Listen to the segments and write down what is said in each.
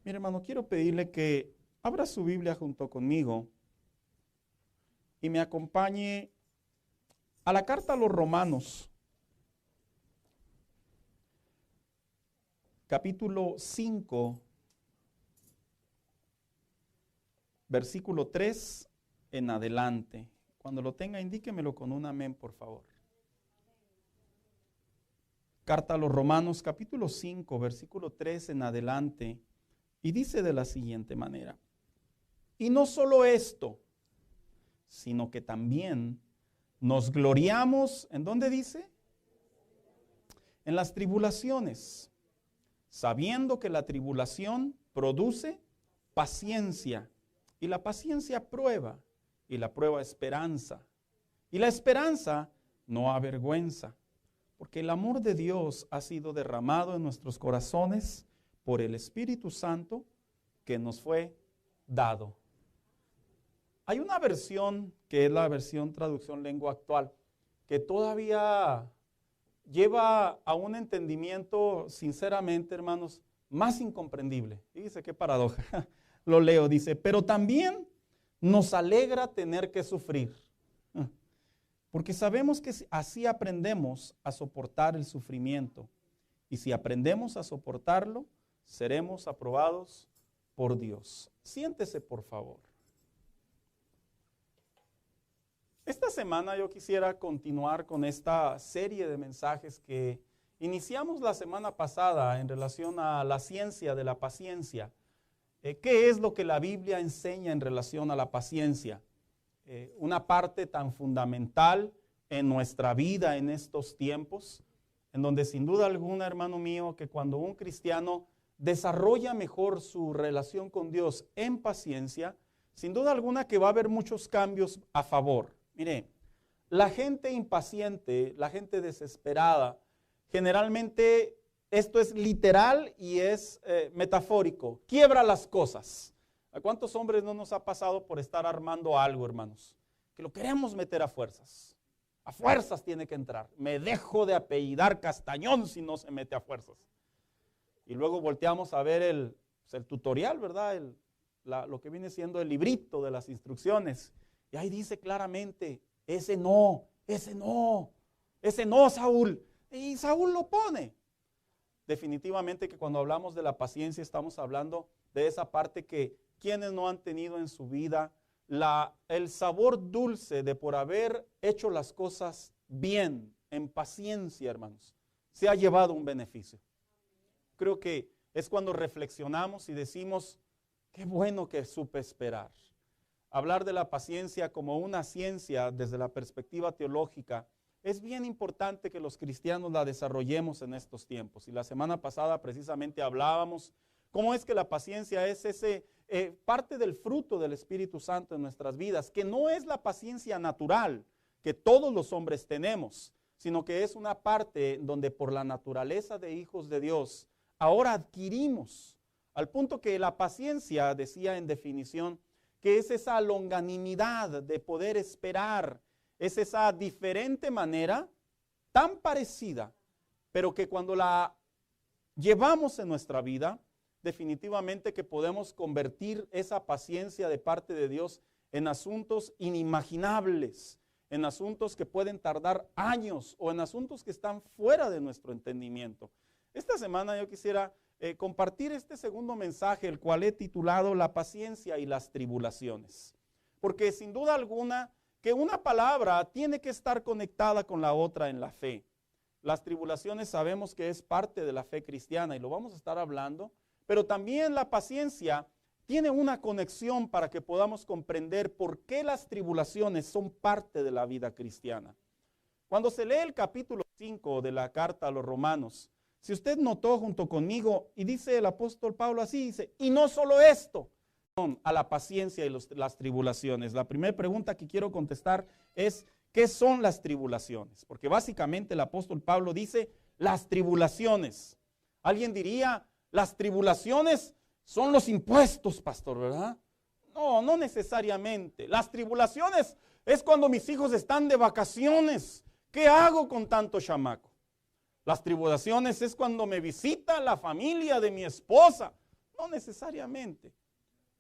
Mire, hermano, quiero pedirle que abra su Biblia junto conmigo y me acompañe a la carta a los Romanos, capítulo 5, versículo 3 en adelante. Cuando lo tenga, indíquemelo con un amén, por favor. Carta a los Romanos, capítulo 5, versículo 3 en adelante. Y dice de la siguiente manera: y no solo esto, sino que también nos gloriamos, ¿en dónde dice? En las tribulaciones, sabiendo que la tribulación produce paciencia, y la paciencia prueba, y la prueba esperanza, y la esperanza no avergüenza, porque el amor de Dios ha sido derramado en nuestros corazones por el Espíritu Santo que nos fue dado. Hay una versión que es la versión traducción lengua actual, que todavía lleva a un entendimiento, sinceramente, hermanos, más incomprendible. Fíjese qué paradoja. Lo leo, dice: pero también nos alegra tener que sufrir, porque sabemos que así aprendemos a soportar el sufrimiento, y si aprendemos a soportarlo, seremos aprobados por Dios. Siéntese, por favor. Esta semana yo quisiera continuar con esta serie de mensajes que iniciamos la semana pasada en relación a la ciencia de la paciencia. ¿Qué es lo que la Biblia enseña en relación a la paciencia? Una parte tan fundamental en nuestra vida en estos tiempos, en donde sin duda alguna, hermano mío, que cuando un cristiano desarrolla mejor su relación con Dios en paciencia, sin duda alguna que va a haber muchos cambios a favor. Mire, la gente impaciente, la gente desesperada, generalmente esto es literal y es metafórico, quiebra las cosas. ¿A cuántos hombres no nos ha pasado por estar armando algo, hermanos? Que lo queremos meter a fuerzas tiene que entrar. Me dejo de apellidar Castañón si no se mete a fuerzas. Y luego volteamos a ver el tutorial, ¿verdad? Lo que viene siendo el librito de las instrucciones. Y ahí dice claramente: ese no, Saúl. Y Saúl lo pone. Definitivamente que cuando hablamos de la paciencia estamos hablando de esa parte que quienes no han tenido en su vida el sabor dulce de por haber hecho las cosas bien, en paciencia, hermanos, se ha llevado un beneficio. Creo que es cuando reflexionamos y decimos: qué bueno que supe esperar. Hablar de la paciencia como una ciencia desde la perspectiva teológica, es bien importante que los cristianos la desarrollemos en estos tiempos. Y la semana pasada precisamente hablábamos cómo es que la paciencia es parte del fruto del Espíritu Santo en nuestras vidas, que no es la paciencia natural que todos los hombres tenemos, sino que es una parte donde por la naturaleza de hijos de Dios ahora adquirimos, al punto que la paciencia, decía en definición, que es esa longanimidad de poder esperar, es esa diferente manera, tan parecida, pero que cuando la llevamos en nuestra vida, definitivamente que podemos convertir esa paciencia de parte de Dios en asuntos inimaginables, en asuntos que pueden tardar años o en asuntos que están fuera de nuestro entendimiento. Esta semana yo quisiera compartir este segundo mensaje, el cual he titulado La paciencia y las tribulaciones. Porque sin duda alguna que una palabra tiene que estar conectada con la otra en la fe. Las tribulaciones sabemos que es parte de la fe cristiana y lo vamos a estar hablando, pero también la paciencia tiene una conexión para que podamos comprender por qué las tribulaciones son parte de la vida cristiana. Cuando se lee el capítulo 5 de la carta a los Romanos, si usted notó junto conmigo, y dice el apóstol Pablo así, dice: y no solo esto, a la paciencia y las tribulaciones. La primera pregunta que quiero contestar es: ¿qué son las tribulaciones? Porque básicamente el apóstol Pablo dice: las tribulaciones. Alguien diría: las tribulaciones son los impuestos, pastor, ¿verdad? No, no necesariamente. Las tribulaciones es cuando mis hijos están de vacaciones. ¿Qué hago con tanto chamaco? Las tribulaciones es cuando me visita la familia de mi esposa. No necesariamente.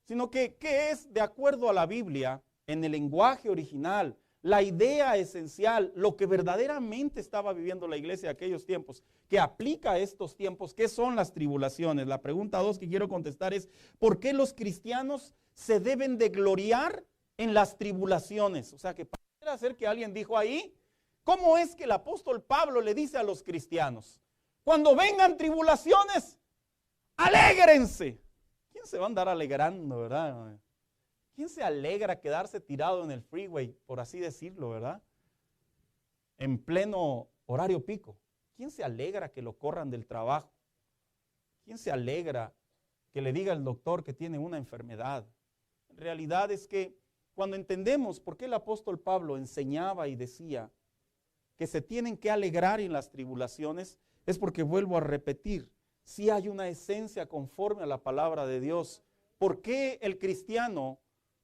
Sino que, ¿qué es de acuerdo a la Biblia en el lenguaje original? La idea esencial, lo que verdaderamente estaba viviendo la iglesia de aquellos tiempos, que aplica a estos tiempos. ¿Qué son las tribulaciones? La pregunta 2 que quiero contestar es, ¿por qué los cristianos se deben de gloriar en las tribulaciones? O sea, que pareciera ser que alguien dijo ahí, ¿cómo es que el apóstol Pablo le dice a los cristianos, cuando vengan tribulaciones, alégrense? ¿Quién se va a andar alegrando, verdad? ¿Quién se alegra quedarse tirado en el freeway, por así decirlo, verdad? En pleno horario pico. ¿Quién se alegra que lo corran del trabajo? ¿Quién se alegra que le diga al doctor que tiene una enfermedad? En realidad es que cuando entendemos por qué el apóstol Pablo enseñaba y decía que se tienen que alegrar en las tribulaciones, es porque, vuelvo a repetir, si hay una esencia conforme a la palabra de Dios. ¿Por qué el cristiano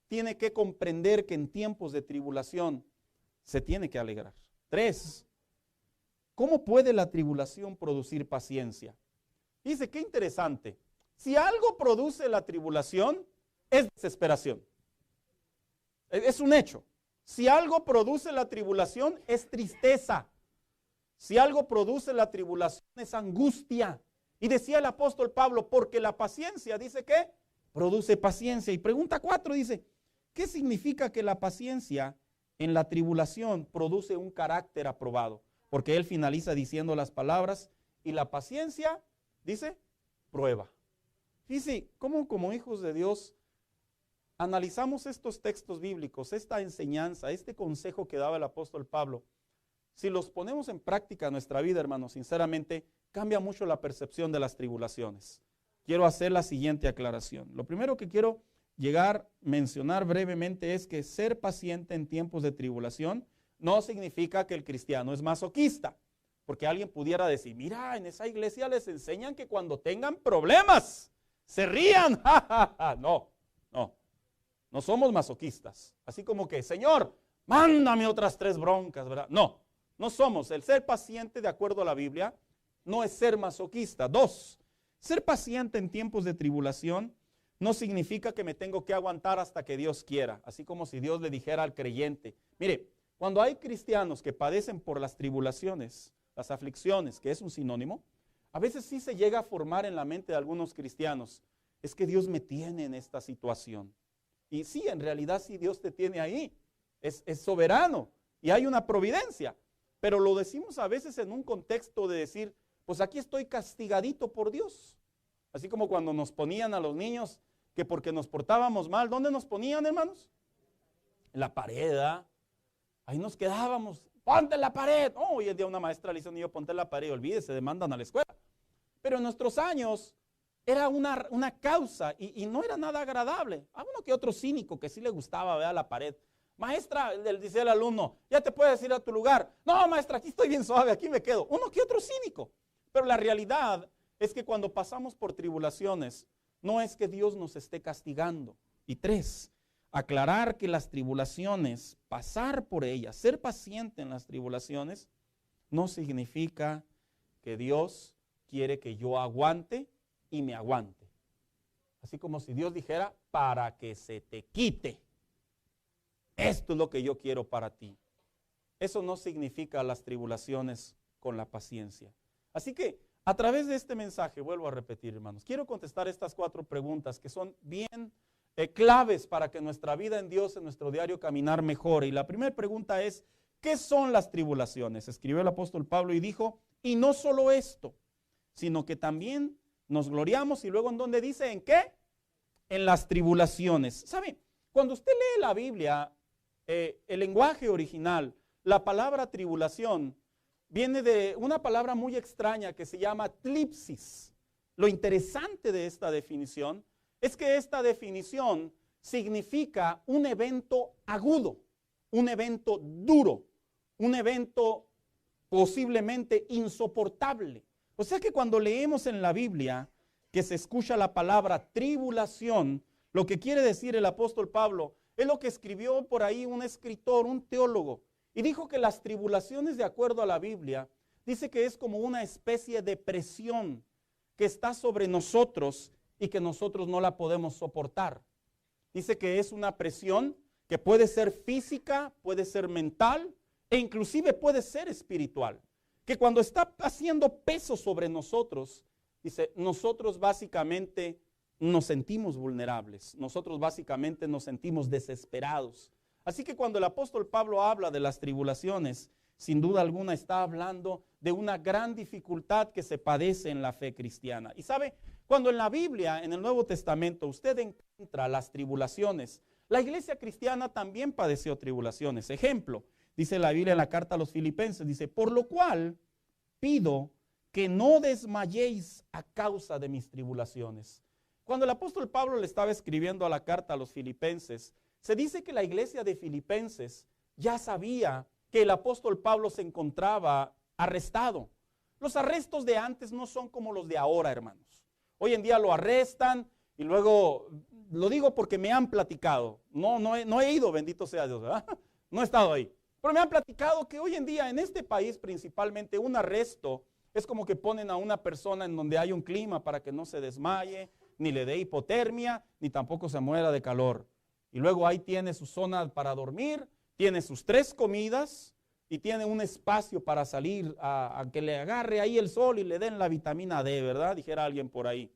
tiene que comprender que en tiempos de tribulación se tiene que alegrar? 3, ¿cómo puede la tribulación producir paciencia? Dice, qué interesante. Si algo produce la tribulación, es desesperación. Es un hecho. Si algo produce la tribulación, es tristeza. Si algo produce la tribulación, es angustia. Y decía el apóstol Pablo, porque la paciencia, dice que produce paciencia. Y pregunta 4 dice, ¿qué significa que la paciencia en la tribulación produce un carácter aprobado? Porque él finaliza diciendo las palabras, y la paciencia, dice, prueba. Dice, ¿cómo como hijos de Dios analizamos estos textos bíblicos, esta enseñanza, este consejo que daba el apóstol Pablo? Si los ponemos en práctica en nuestra vida, hermanos, sinceramente, cambia mucho la percepción de las tribulaciones. Quiero hacer la siguiente aclaración. Lo primero que quiero mencionar brevemente es que ser paciente en tiempos de tribulación no significa que el cristiano es masoquista. Porque alguien pudiera decir, mira, en esa iglesia les enseñan que cuando tengan problemas, se rían. No somos masoquistas. Así como que, Señor, mándame otras 3 broncas, ¿verdad? No somos. El ser paciente, de acuerdo a la Biblia, no es ser masoquista. 2, ser paciente en tiempos de tribulación no significa que me tengo que aguantar hasta que Dios quiera. Así como si Dios le dijera al creyente, mire, cuando hay cristianos que padecen por las tribulaciones, las aflicciones, que es un sinónimo, a veces sí se llega a formar en la mente de algunos cristianos, es que Dios me tiene en esta situación. Y sí, en realidad sí Dios te tiene ahí, es soberano y hay una providencia, pero lo decimos a veces en un contexto de decir, pues aquí estoy castigadito por Dios. Así como cuando nos ponían a los niños que porque nos portábamos mal, ¿dónde nos ponían, hermanos? En la pared, ¿verdad? Ahí nos quedábamos, ponte en la pared. Hoy en día una maestra le dice a un niño, ponte en la pared, olvídese, demandan a la escuela. Pero en nuestros años era una causa y no era nada agradable. A uno que otro cínico que sí le gustaba ver a la pared. Maestra, le dice al alumno, ya te puedes ir a tu lugar. No, maestra, aquí estoy bien suave, aquí me quedo. Uno que otro cínico. Pero la realidad es que cuando pasamos por tribulaciones, no es que Dios nos esté castigando. Y 3, aclarar que las tribulaciones, pasar por ellas, ser paciente en las tribulaciones, no significa que Dios quiere que yo aguante y me aguante. Así como si Dios dijera, para que se te quite. Esto es lo que yo quiero para ti. Eso no significa las tribulaciones con la paciencia. Así que a través de este mensaje, vuelvo a repetir, hermanos, quiero contestar estas 4 preguntas que son bien claves para que nuestra vida en Dios, en nuestro diario caminar mejore. Y la primera pregunta es, ¿qué son las tribulaciones? Escribió el apóstol Pablo y dijo, y no solo esto, sino que también nos gloriamos. Y luego, ¿en dónde dice? ¿En qué? En las tribulaciones. ¿Sabe? Cuando usted lee la Biblia, el lenguaje original, la palabra tribulación viene de una palabra muy extraña que se llama tlipsis. Lo interesante de esta definición es que esta definición significa un evento agudo, un evento duro, un evento posiblemente insoportable. O sea que cuando leemos en la Biblia que se escucha la palabra tribulación, lo que quiere decir el apóstol Pablo es lo que escribió por ahí un escritor, un teólogo, y dijo que las tribulaciones, de acuerdo a la Biblia, dice que es como una especie de presión que está sobre nosotros y que nosotros no la podemos soportar. Dice que es una presión que puede ser física, puede ser mental e inclusive puede ser espiritual. Que cuando está haciendo peso sobre nosotros, dice, nosotros básicamente nos sentimos vulnerables, nosotros básicamente nos sentimos desesperados. Así que cuando el apóstol Pablo habla de las tribulaciones, sin duda alguna está hablando de una gran dificultad que se padece en la fe cristiana. Y sabe, cuando en la Biblia, en el Nuevo Testamento, usted encuentra las tribulaciones, la iglesia cristiana también padeció tribulaciones. Ejemplo, dice la Biblia en la carta a los Filipenses, dice, por lo cual pido que no desmayéis a causa de mis tribulaciones. Cuando el apóstol Pablo le estaba escribiendo a la carta a los Filipenses, se dice que la iglesia de Filipenses ya sabía que el apóstol Pablo se encontraba arrestado. Los arrestos de antes no son como los de ahora, hermanos. Hoy en día lo arrestan y luego, lo digo porque me han platicado, no he ido, bendito sea Dios, ¿verdad? No he estado ahí, pero me han platicado que hoy en día en este país principalmente un arresto es como que ponen a una persona en donde hay un clima para que no se desmaye, ni le dé hipotermia, ni tampoco se muera de calor. Y luego ahí tiene su zona para dormir, tiene sus 3 comidas y tiene un espacio para salir a que le agarre ahí el sol y le den la vitamina D, ¿verdad? Dijera alguien por ahí.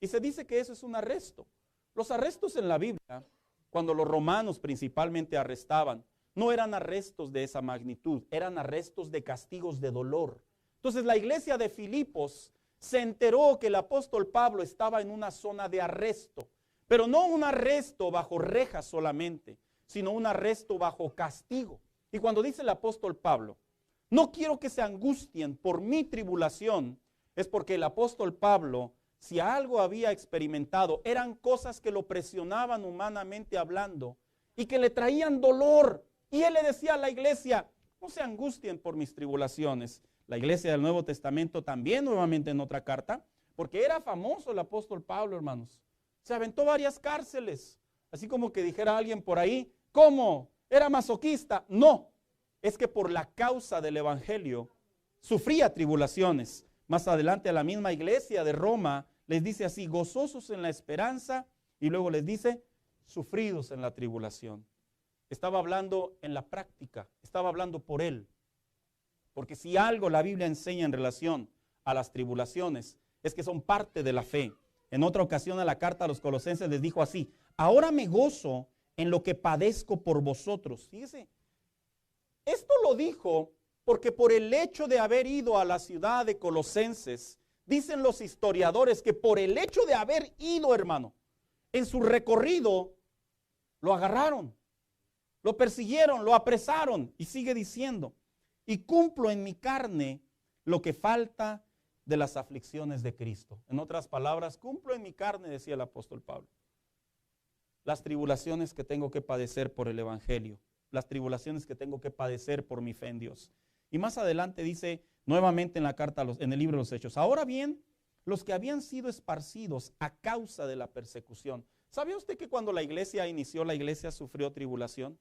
Y se dice que eso es un arresto. Los arrestos en la Biblia, cuando los romanos principalmente arrestaban, no eran arrestos de esa magnitud, eran arrestos de castigos de dolor. Entonces la iglesia de Filipos se enteró que el apóstol Pablo estaba en una zona de arresto, pero no un arresto bajo rejas solamente, sino un arresto bajo castigo. Y cuando dice el apóstol Pablo, no quiero que se angustien por mi tribulación, es porque el apóstol Pablo, si algo había experimentado, eran cosas que lo presionaban humanamente hablando y que le traían dolor. Y él le decía a la iglesia, no se angustien por mis tribulaciones. La iglesia del Nuevo Testamento también nuevamente en otra carta, porque era famoso el apóstol Pablo, hermanos. Se aventó varias cárceles, así como que dijera alguien por ahí, ¿cómo? ¿Era masoquista? No, es que por la causa del evangelio sufría tribulaciones. Más adelante a la misma iglesia de Roma les dice así, gozosos en la esperanza, y luego les dice, sufridos en la tribulación. Estaba hablando en la práctica, estaba hablando por él. Porque si algo la Biblia enseña en relación a las tribulaciones, es que son parte de la fe. En otra ocasión en la carta a los Colosenses les dijo así, ahora me gozo en lo que padezco por vosotros. Fíjese, esto lo dijo porque por el hecho de haber ido a la ciudad de Colosenses, dicen los historiadores que por el hecho de haber ido, hermano, en su recorrido, lo agarraron, lo persiguieron, lo apresaron y sigue diciendo, y cumplo en mi carne lo que falta de las aflicciones de Cristo. En otras palabras, cumplo en mi carne, decía el apóstol Pablo, las tribulaciones que tengo que padecer por el evangelio, las tribulaciones que tengo que padecer por mi fe en Dios. Y más adelante dice nuevamente en la carta, en el libro de los Hechos, ahora bien, los que habían sido esparcidos a causa de la persecución. ¿Sabía usted que cuando la iglesia inició, la iglesia sufrió tribulación?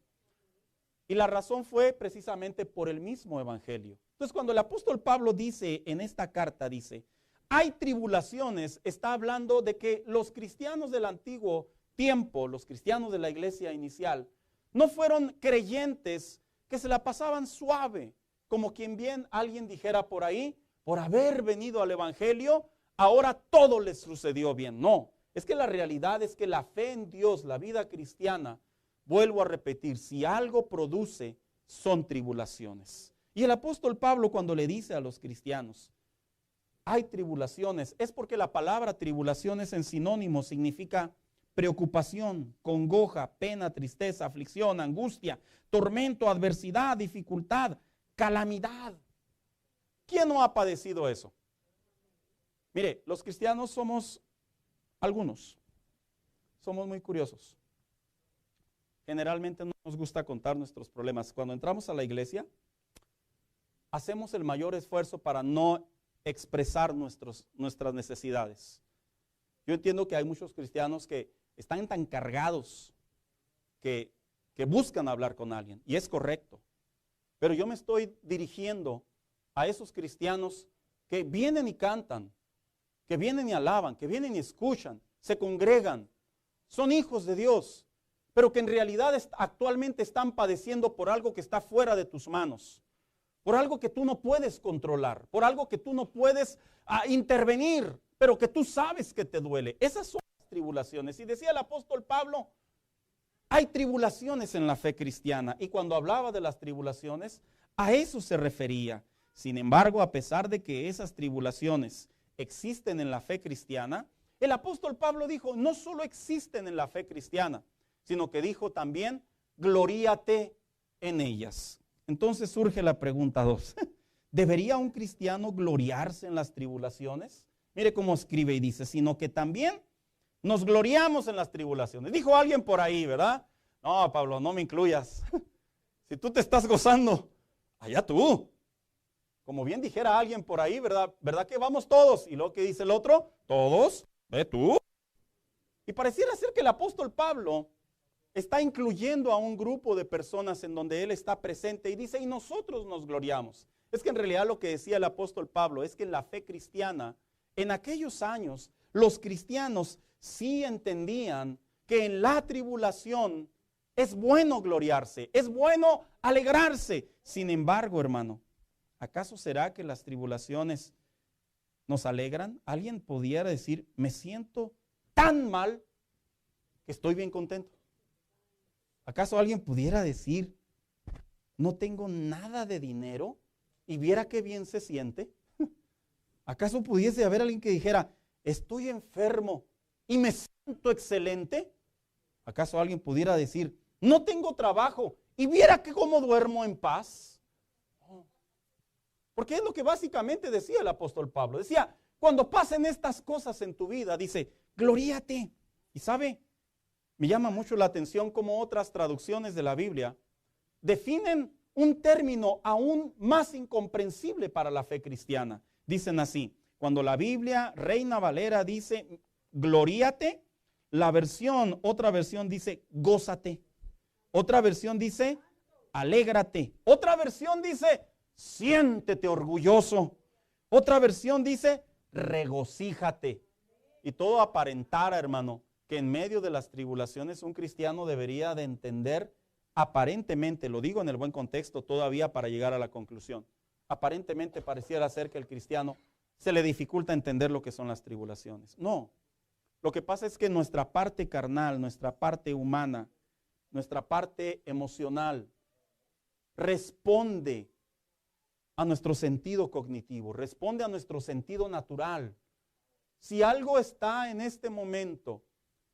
Y la razón fue precisamente por el mismo evangelio. Entonces, cuando el apóstol Pablo dice en esta carta, dice, hay tribulaciones, está hablando de que los cristianos del antiguo tiempo, los cristianos de la iglesia inicial, no fueron creyentes que se la pasaban suave, como quien bien alguien dijera por ahí, por haber venido al evangelio, ahora todo les sucedió bien. No, es que la realidad es que la fe en Dios, la vida cristiana, vuelvo a repetir, si algo produce, son tribulaciones. Y el apóstol Pablo cuando le dice a los cristianos, hay tribulaciones, es porque la palabra tribulaciones en sinónimo significa preocupación, congoja, pena, tristeza, aflicción, angustia, tormento, adversidad, dificultad, calamidad. ¿Quién no ha padecido eso? Mire, los cristianos somos algunos, somos muy curiosos. Generalmente no nos gusta contar nuestros problemas. Cuando entramos a la iglesia, hacemos el mayor esfuerzo para no expresar nuestras necesidades. Yo entiendo que hay muchos cristianos que están tan cargados que buscan hablar con alguien, y es correcto. Pero yo me estoy dirigiendo a esos cristianos que vienen y cantan, que vienen y alaban, que vienen y escuchan, se congregan, son hijos de Dios, pero que en realidad actualmente están padeciendo por algo que está fuera de tus manos, por algo que tú no puedes controlar, por algo que tú no puedes intervenir, pero que tú sabes que te duele. Esas son las tribulaciones. Y decía el apóstol Pablo, hay tribulaciones en la fe cristiana. Y cuando hablaba de las tribulaciones, a eso se refería. Sin embargo, a pesar de que esas tribulaciones existen en la fe cristiana, el apóstol Pablo dijo, no solo existen en la fe cristiana, sino que dijo también, gloríate en ellas. Entonces surge la pregunta 2. ¿Debería un cristiano gloriarse en las tribulaciones? Mire cómo escribe y dice, sino que también nos gloriamos en las tribulaciones. Dijo alguien por ahí, ¿verdad? No, Pablo, no me incluyas. Si tú te estás gozando, allá tú. Como bien dijera alguien por ahí, ¿verdad? ¿Verdad que vamos todos? Y luego que dice el otro, todos, ve tú. Y pareciera ser que el apóstol Pablo está incluyendo a un grupo de personas en donde él está presente y dice, y nosotros nos gloriamos. Es que en realidad lo que decía el apóstol Pablo es que en la fe cristiana, en aquellos años, los cristianos sí entendían que en la tribulación es bueno gloriarse, es bueno alegrarse. Sin embargo, hermano, ¿acaso será que las tribulaciones nos alegran? Alguien pudiera decir, me siento tan mal que estoy bien contento. ¿Acaso alguien pudiera decir, no tengo nada de dinero y viera qué bien se siente? ¿Acaso pudiese haber alguien que dijera, estoy enfermo y me siento excelente? ¿Acaso alguien pudiera decir, no tengo trabajo y viera que cómo duermo en paz? Porque es lo que básicamente decía el apóstol Pablo. Decía, cuando pasen estas cosas en tu vida, dice, gloríate. Y sabe, me llama mucho la atención cómo otras traducciones de la Biblia definen un término aún más incomprensible para la fe cristiana. Dicen así, cuando la Biblia Reina Valera dice gloríate, otra versión dice gózate, otra versión dice alégrate, otra versión dice siéntete orgulloso, otra versión dice regocíjate. Y todo aparentara, hermano, que en medio de las tribulaciones un cristiano debería de entender, aparentemente, lo digo en el buen contexto todavía para llegar a la conclusión, aparentemente pareciera ser que el cristiano se le dificulta entender lo que son las tribulaciones. No, lo que pasa es que nuestra parte carnal, nuestra parte humana, nuestra parte emocional, responde a nuestro sentido cognitivo, responde a nuestro sentido natural. Si algo está en este momento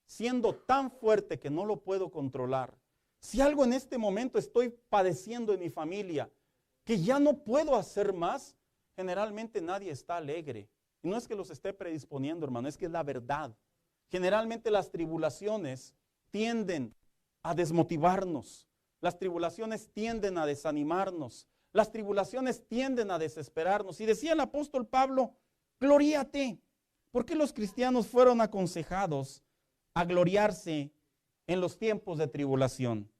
siendo tan fuerte que no lo puedo controlar, si algo en este momento estoy padeciendo en mi familia, que ya no puedo hacer más, generalmente nadie está alegre. Y no es que los esté predisponiendo, hermano, es que es la verdad. Generalmente las tribulaciones tienden a desmotivarnos, las tribulaciones tienden a desanimarnos, las tribulaciones tienden a desesperarnos. Y decía el apóstol Pablo, gloríate. ¿Por qué los cristianos fueron aconsejados a gloriarse en los tiempos de tribulación?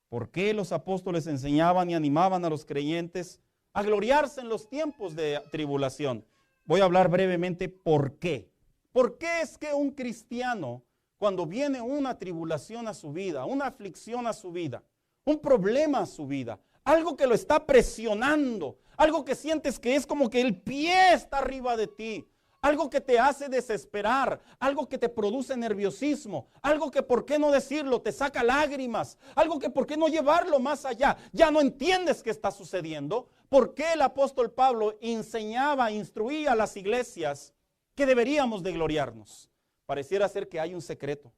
¿Por qué los apóstoles enseñaban y animaban a los creyentes a gloriarse en los tiempos de tribulación? Voy a hablar brevemente por qué. ¿Por qué es que un cristiano, cuando viene una tribulación a su vida, una aflicción a su vida, un problema a su vida, algo que lo está presionando, algo que sientes que es como que el pie está arriba de ti, algo que te hace desesperar, algo que te produce nerviosismo, algo que por qué no decirlo te saca lágrimas, algo que por qué no llevarlo más allá, ya no entiendes qué está sucediendo? ¿Por qué el apóstol Pablo enseñaba, instruía a las iglesias que deberíamos de gloriarnos? Pareciera ser que hay un secreto.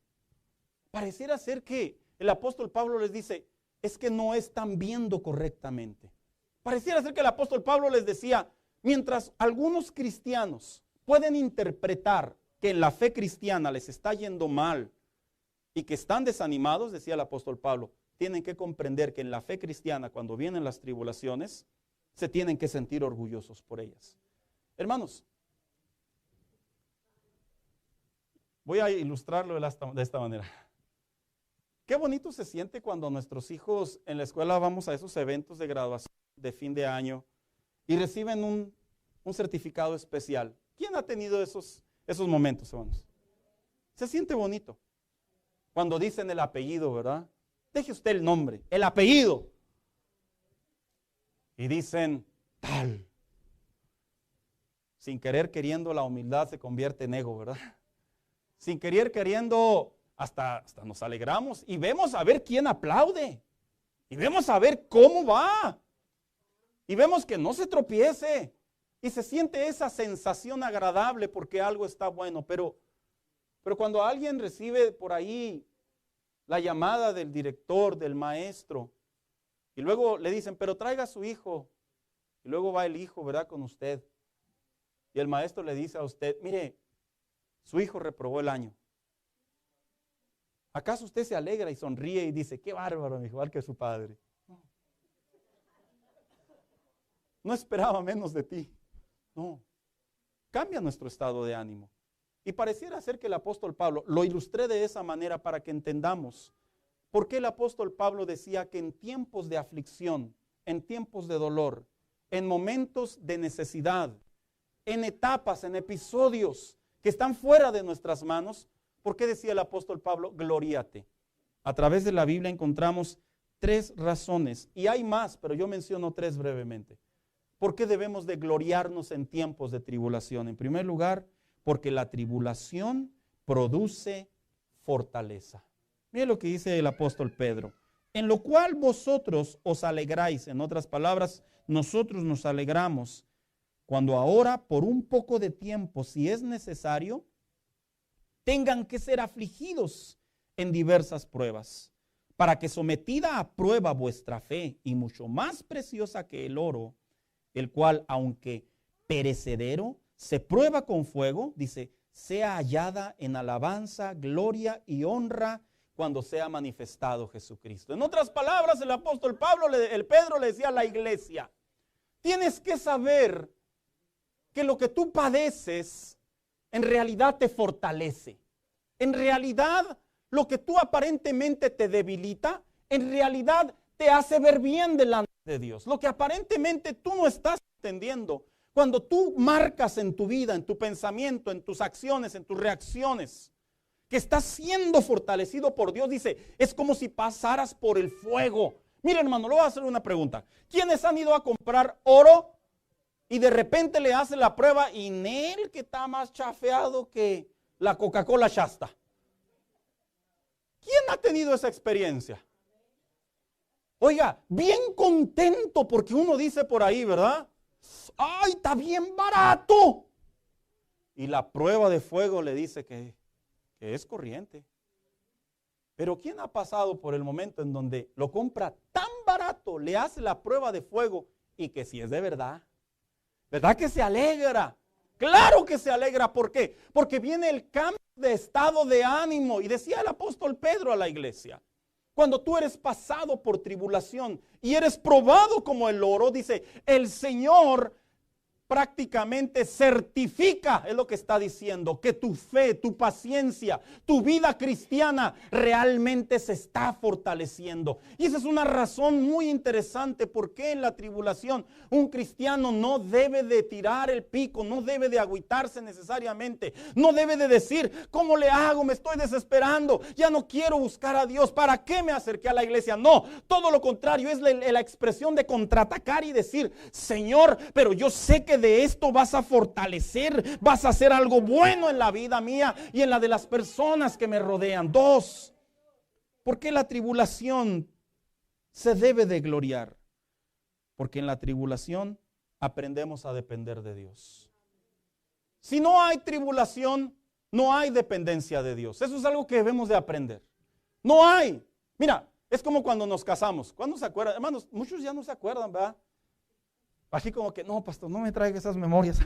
Pareciera ser que el apóstol Pablo les dice, es que no están viendo correctamente. Pareciera ser que el apóstol Pablo les decía, mientras algunos cristianos pueden interpretar que en la fe cristiana les está yendo mal y que están desanimados, decía el apóstol Pablo, tienen que comprender que en la fe cristiana, cuando vienen las tribulaciones, se tienen que sentir orgullosos por ellas. Hermanos, voy a ilustrarlo de esta manera. Qué bonito se siente cuando nuestros hijos en la escuela vamos a esos eventos de graduación de fin de año y reciben un certificado especial. ¿Quién ha tenido esos esos momentos, hermanos? Se siente bonito. Cuando dicen el apellido, ¿verdad? Deje usted el nombre, el apellido. Y dicen tal. Sin querer queriendo, la humildad se convierte en ego, ¿verdad? Sin querer queriendo, hasta nos alegramos y vemos a ver quién aplaude. Y vemos a ver cómo va. Y vemos que no se tropiece. Y se siente esa sensación agradable porque algo está bueno. Pero cuando alguien recibe por ahí la llamada del director, del maestro, y luego le dicen, pero traiga a su hijo. Y luego va el hijo, ¿verdad? Con usted. Y el maestro le dice a usted, mire, su hijo reprobó el año. ¿Acaso usted se alegra y sonríe y dice, qué bárbaro, igual que su padre? No esperaba menos de ti. No. Cambia nuestro estado de ánimo. Y pareciera ser que el apóstol Pablo lo ilustré de esa manera para que entendamos por qué el apóstol Pablo decía que en tiempos de aflicción, en tiempos de dolor, en momentos de necesidad, en etapas, en episodios que están fuera de nuestras manos, ¿por qué decía el apóstol Pablo? Gloríate. A través de la Biblia encontramos 3 razones, y hay más, pero yo menciono 3 brevemente. ¿Por qué debemos de gloriarnos en tiempos de tribulación? En primer lugar, porque la tribulación produce fortaleza. Mire lo que dice el apóstol Pedro. En lo cual vosotros os alegráis. En otras palabras, nosotros nos alegramos cuando ahora, por un poco de tiempo, si es necesario, tengan que ser afligidos en diversas pruebas, para que sometida a prueba vuestra fe, y mucho más preciosa que el oro, el cual, aunque perecedero, se prueba con fuego, dice, sea hallada en alabanza, gloria y honra cuando sea manifestado Jesucristo. En otras palabras, el apóstol Pedro le decía a la iglesia, tienes que saber que lo que tú padeces en realidad te fortalece. En realidad, lo que tú aparentemente te debilita, en realidad te hace ver bien delante de Dios. Lo que aparentemente tú no estás entendiendo, cuando tú marcas en tu vida, en tu pensamiento, en tus acciones, en tus reacciones, que estás siendo fortalecido por Dios, dice, es como si pasaras por el fuego. Mira, hermano, le voy a hacer una pregunta. ¿Quiénes han ido a comprar oro y de repente le hace la prueba y Nel, que está más chafeado que la Coca-Cola Shasta? ¿Quién ha tenido esa experiencia? Oiga, bien contento porque uno dice por ahí, ¿verdad? ¡Ay, está bien barato! Y la prueba de fuego le dice que es corriente. Pero ¿quién ha pasado por el momento en donde lo compra tan barato, le hace la prueba de fuego y que si es de verdad? ¿Verdad que se alegra? Claro que se alegra. ¿Por qué? Porque viene el cambio de estado de ánimo. Y decía el apóstol Pedro a la iglesia, cuando tú eres pasado por tribulación y eres probado como el oro, dice, el Señor prácticamente certifica, es lo que está diciendo, que tu fe, tu paciencia, tu vida cristiana realmente se está fortaleciendo. Y esa es una razón muy interesante por qué en la tribulación un cristiano no debe de tirar el pico, no debe de agüitarse necesariamente, no debe de decir, ¿cómo le hago? Me estoy desesperando, ya no quiero buscar a Dios, ¿para qué me acerqué a la iglesia? No, todo lo contrario, es la expresión de contraatacar y decir, Señor, pero yo sé que de esto vas a fortalecer, vas a hacer algo bueno en la vida mía y en la de las personas que me rodean. 2, ¿por qué la tribulación se debe de gloriar? Porque en la tribulación aprendemos a depender de Dios. Si no hay tribulación, no hay dependencia de Dios. Eso es algo que debemos de aprender. No hay. Mira, es como cuando nos casamos. ¿Cuándo se acuerdan? Hermanos, muchos ya no se acuerdan, ¿verdad? Así como que, no, pastor, no me traiga esas memorias.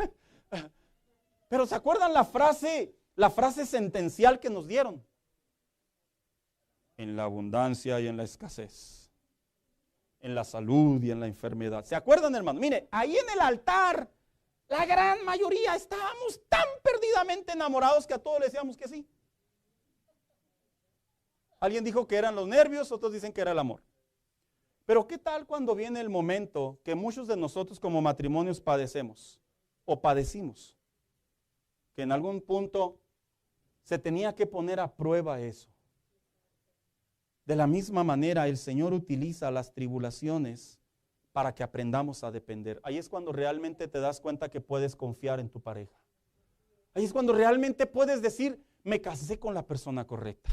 Pero ¿se acuerdan la frase sentencial que nos dieron? En la abundancia y en la escasez. En la salud y en la enfermedad. ¿Se acuerdan, hermano? Mire, ahí en el altar, la gran mayoría estábamos tan perdidamente enamorados que a todos le decíamos que sí. Alguien dijo que eran los nervios, otros dicen que era el amor. Pero ¿qué tal cuando viene el momento que muchos de nosotros como matrimonios padecemos o padecimos? que en algún punto se tenía que poner a prueba eso. De la misma manera, el Señor utiliza las tribulaciones para que aprendamos a depender. Ahí es cuando realmente te das cuenta que puedes confiar en tu pareja. Ahí es cuando realmente puedes decir, me casé con la persona correcta.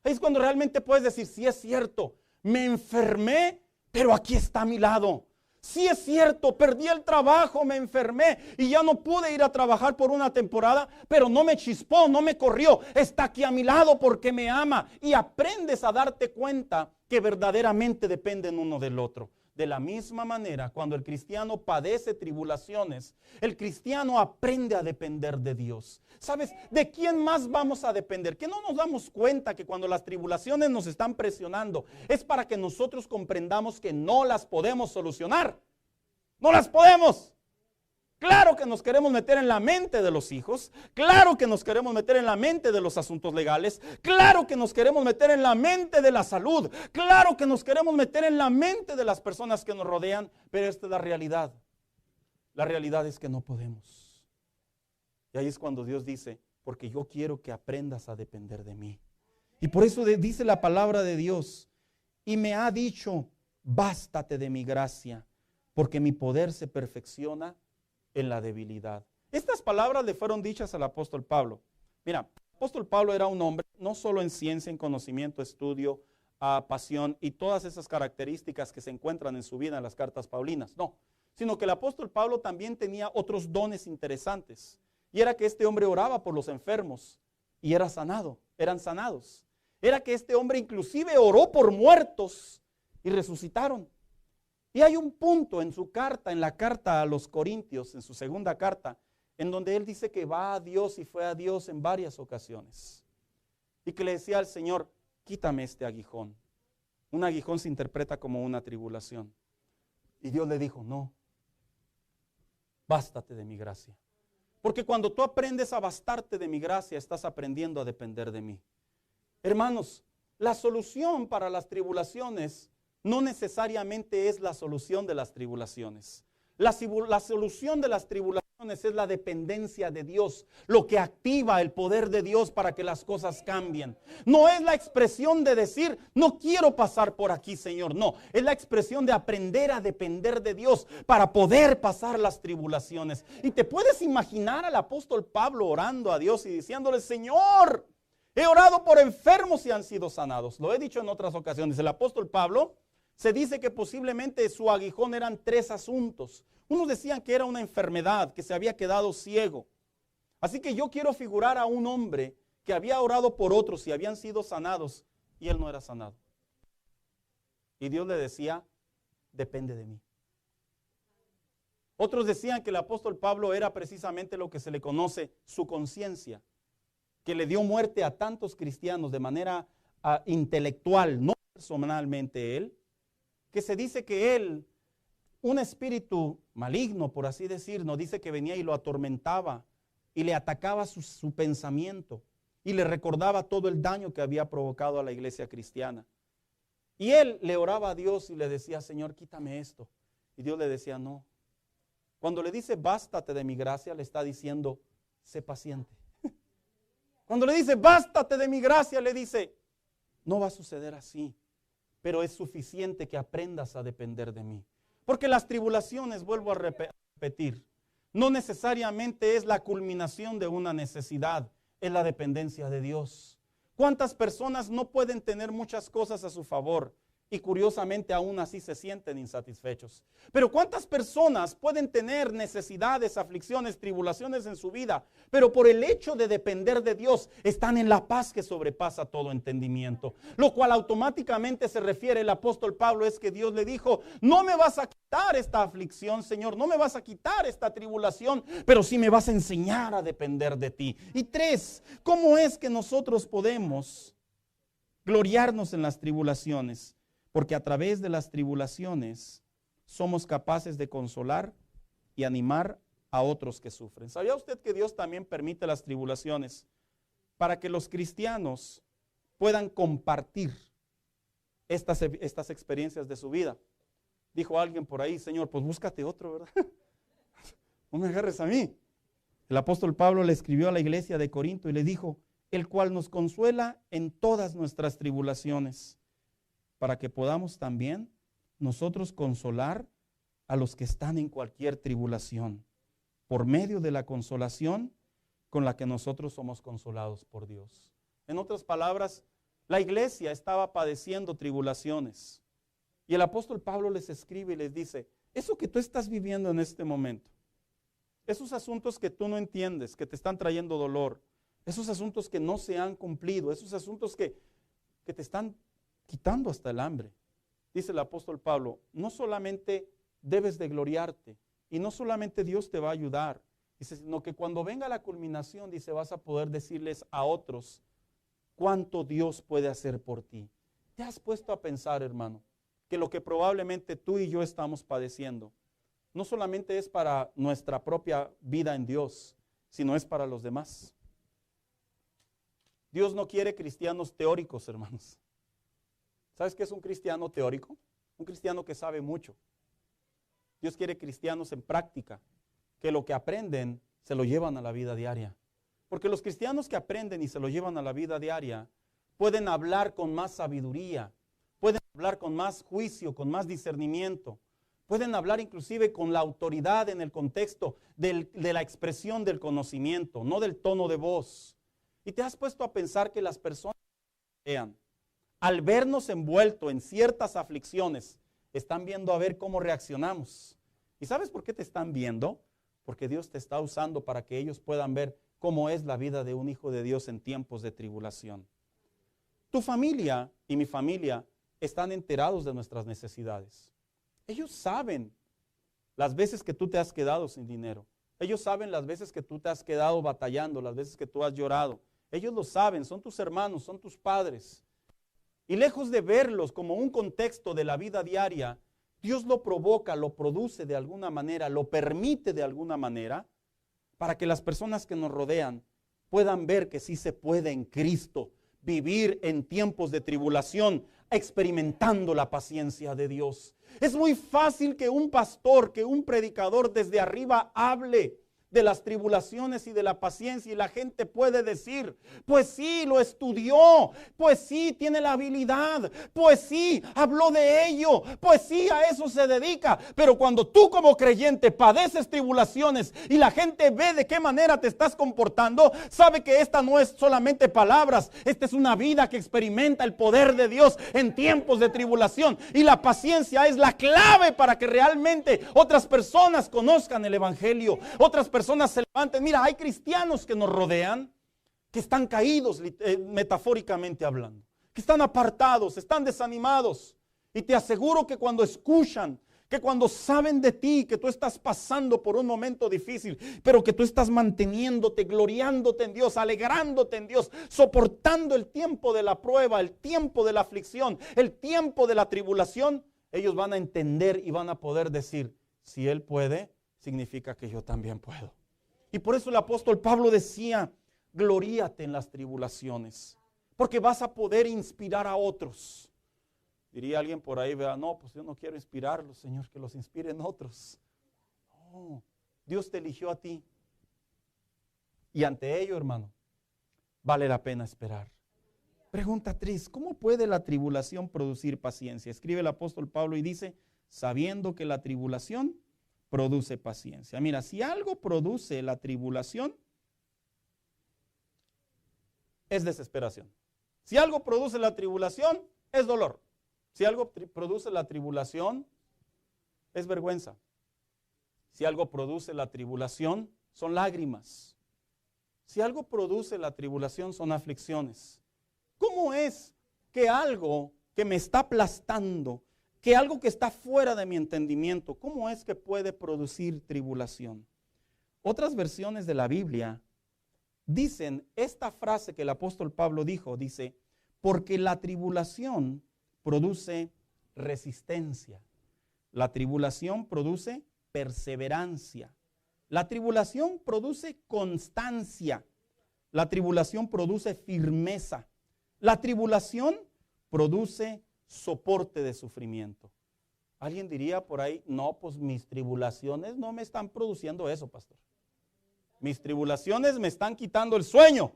Ahí es cuando realmente puedes decir, sí es cierto, me enfermé, pero aquí está a mi lado. Sí es cierto, perdí el trabajo, me enfermé y ya no pude ir a trabajar por una temporada, pero no me chispó, no me corrió. Está aquí a mi lado porque me ama. Y aprendes a darte cuenta que verdaderamente dependen uno del otro. De la misma manera, cuando el cristiano padece tribulaciones, el cristiano aprende a depender de Dios. ¿Sabes? ¿De quién más vamos a depender? Que no nos damos cuenta que cuando las tribulaciones nos están presionando, es para que nosotros comprendamos que no las podemos solucionar. No las podemos. Claro que nos queremos meter en la mente de los hijos, claro que nos queremos meter en la mente de los asuntos legales, claro que nos queremos meter en la mente de la salud, claro que nos queremos meter en la mente de las personas que nos rodean, pero esta es la realidad. La realidad es que no podemos. Y ahí es cuando Dios dice, porque yo quiero que aprendas a depender de mí. Y por eso dice la palabra de Dios, y me ha dicho, bástate de mi gracia, porque mi poder se perfecciona en la debilidad. Estas palabras le fueron dichas al apóstol Pablo. Mira, el apóstol Pablo era un hombre no solo en ciencia, en conocimiento, estudio, pasión y todas esas características que se encuentran en su vida en las cartas paulinas, no, sino que el apóstol Pablo también tenía otros dones interesantes, y era que este hombre oraba por los enfermos y eran sanados. Era que este hombre inclusive oró por muertos y resucitaron. Y hay un punto en su carta, en la carta a los Corintios, en su segunda carta, en donde él dice que va a Dios y fue a Dios en varias ocasiones. Y que le decía al Señor, quítame este aguijón. Un aguijón se interpreta como una tribulación. Y Dios le dijo, no, bástate de mi gracia. Porque cuando tú aprendes a bastarte de mi gracia, estás aprendiendo a depender de mí. Hermanos, la solución para las tribulaciones no necesariamente es la solución de las tribulaciones. La solución de las tribulaciones es la dependencia de Dios, lo que activa el poder de Dios para que las cosas cambien. No es la expresión de decir, no quiero pasar por aquí, Señor. No, es la expresión de aprender a depender de Dios para poder pasar las tribulaciones. Y te puedes imaginar al apóstol Pablo orando a Dios y diciéndole, Señor, he orado por enfermos y han sido sanados. Lo he dicho en otras ocasiones. El apóstol Pablo se dice que posiblemente su aguijón eran 3 asuntos. Unos decían que era una enfermedad, que se había quedado ciego. Así que yo quiero figurar a un hombre que había orado por otros y habían sido sanados y él no era sanado. Y Dios le decía, depende de mí. Otros decían que el apóstol Pablo era precisamente lo que se le conoce su conciencia, que le dio muerte a tantos cristianos de manera intelectual, no personalmente él, que se dice que él, un espíritu maligno, por así decir, nos dice que venía y lo atormentaba y le atacaba su pensamiento y le recordaba todo el daño que había provocado a la iglesia cristiana. Y él le oraba a Dios y le decía, Señor, quítame esto. Y Dios le decía, no. Cuando le dice, bástate de mi gracia, le está diciendo, sé paciente. Cuando le dice, bástate de mi gracia, le dice, no va a suceder así. Pero es suficiente que aprendas a depender de mí. Porque las tribulaciones, vuelvo a repetir, no necesariamente es la culminación de una necesidad, es la dependencia de Dios. ¿Cuántas personas no pueden tener muchas cosas a su favor y curiosamente aún así se sienten insatisfechos? Pero ¿cuántas personas pueden tener necesidades, aflicciones, tribulaciones en su vida, pero por el hecho de depender de Dios están en la paz que sobrepasa todo entendimiento? Lo cual automáticamente se refiere el apóstol Pablo es que Dios le dijo, no me vas a quitar esta aflicción, Señor, no me vas a quitar esta tribulación, pero sí me vas a enseñar a depender de ti. Y 3, ¿cómo es que nosotros podemos gloriarnos en las tribulaciones? Porque a través de las tribulaciones somos capaces de consolar y animar a otros que sufren. ¿Sabía usted que Dios también permite las tribulaciones para que los cristianos puedan compartir estas experiencias de su vida? Dijo alguien por ahí, Señor, pues búscate otro, ¿verdad? No me agarres a mí. El apóstol Pablo le escribió a la iglesia de Corinto y le dijo, el cual nos consuela en todas nuestras tribulaciones, para que podamos también nosotros consolar a los que están en cualquier tribulación, por medio de la consolación con la que nosotros somos consolados por Dios. En otras palabras, la iglesia estaba padeciendo tribulaciones. Y el apóstol Pablo les escribe y les dice, eso que tú estás viviendo en este momento, esos asuntos que tú no entiendes, que te están trayendo dolor, esos asuntos que no se han cumplido, esos asuntos que te están quitando hasta el hambre. Dice el apóstol Pablo, no solamente debes de gloriarte y no solamente Dios te va a ayudar, dice, sino que cuando venga la culminación, dice, vas a poder decirles a otros cuánto Dios puede hacer por ti. ¿Te has puesto a pensar, hermano, que lo que probablemente tú y yo estamos padeciendo no solamente es para nuestra propia vida en Dios, sino es para los demás? Dios no quiere cristianos teóricos, hermanos. ¿Sabes qué es un cristiano teórico? Un cristiano que sabe mucho. Dios quiere cristianos en práctica, que lo que aprenden se lo llevan a la vida diaria. Porque los cristianos que aprenden y se lo llevan a la vida diaria pueden hablar con más sabiduría, pueden hablar con más juicio, con más discernimiento, pueden hablar inclusive con la autoridad en el contexto de la expresión del conocimiento, no del tono de voz. Y te has puesto a pensar que las personas que vean, al vernos envuelto en ciertas aflicciones, están viendo a ver cómo reaccionamos. ¿Y sabes por qué te están viendo? Porque Dios te está usando para que ellos puedan ver cómo es la vida de un hijo de Dios en tiempos de tribulación. Tu familia y mi familia están enterados de nuestras necesidades. Ellos saben las veces que tú te has quedado sin dinero. Ellos saben las veces que tú te has quedado batallando, las veces que tú has llorado. Ellos lo saben, son tus hermanos, son tus padres. Y lejos de verlos como un contexto de la vida diaria, Dios lo provoca, lo produce de alguna manera, lo permite de alguna manera, para que las personas que nos rodean puedan ver que sí se puede en Cristo vivir en tiempos de tribulación, experimentando la paciencia de Dios. Es muy fácil que un pastor, que un predicador desde arriba hable de las tribulaciones y de la paciencia, y la gente puede decir, pues sí, lo estudió, pues sí, tiene la habilidad, pues sí, habló de ello, pues sí, a eso se dedica. Pero cuando tú como creyente padeces tribulaciones y la gente ve de qué manera te estás comportando, sabe que esta no es solamente palabras, esta es una vida que experimenta el poder de Dios en tiempos de tribulación, y la paciencia es la clave para que realmente otras personas conozcan el evangelio, otras personas se levanten. Mira, hay cristianos que nos rodean que están caídos, metafóricamente hablando, que están apartados, están desanimados, y te aseguro que cuando escuchan, que cuando saben de ti, que tú estás pasando por un momento difícil, pero que tú estás manteniéndote, gloriándote en Dios, alegrándote en Dios, soportando el tiempo de la prueba, el tiempo de la aflicción, el tiempo de la tribulación, ellos van a entender y van a poder decir, si Él puede, significa que yo también puedo. Y por eso el apóstol Pablo decía, gloríate en las tribulaciones, porque vas a poder inspirar a otros. Diría alguien por ahí, vea, no, pues yo no quiero inspirarlos, Señor, que los inspiren otros. No, Dios te eligió a ti. Y ante ello, hermano, vale la pena esperar. Pregunta 3, ¿cómo puede la tribulación producir paciencia? Escribe el apóstol Pablo y dice, sabiendo que la tribulación produce paciencia. Mira, si algo produce la tribulación, es desesperación. Si algo produce la tribulación, es dolor. Si algo produce la tribulación, es vergüenza. Si algo produce la tribulación, son lágrimas. Si algo produce la tribulación, son aflicciones. ¿Cómo es que algo que me está aplastando, que algo que está fuera de mi entendimiento, cómo es que puede producir tribulación? Otras versiones de la Biblia dicen esta frase que el apóstol Pablo dijo, dice, porque la tribulación produce resistencia, la tribulación produce perseverancia, la tribulación produce constancia, la tribulación produce firmeza, la tribulación produce soporte de sufrimiento. Alguien diría por ahí, no, pues mis tribulaciones no me están produciendo eso, pastor. Mis tribulaciones me están quitando el sueño.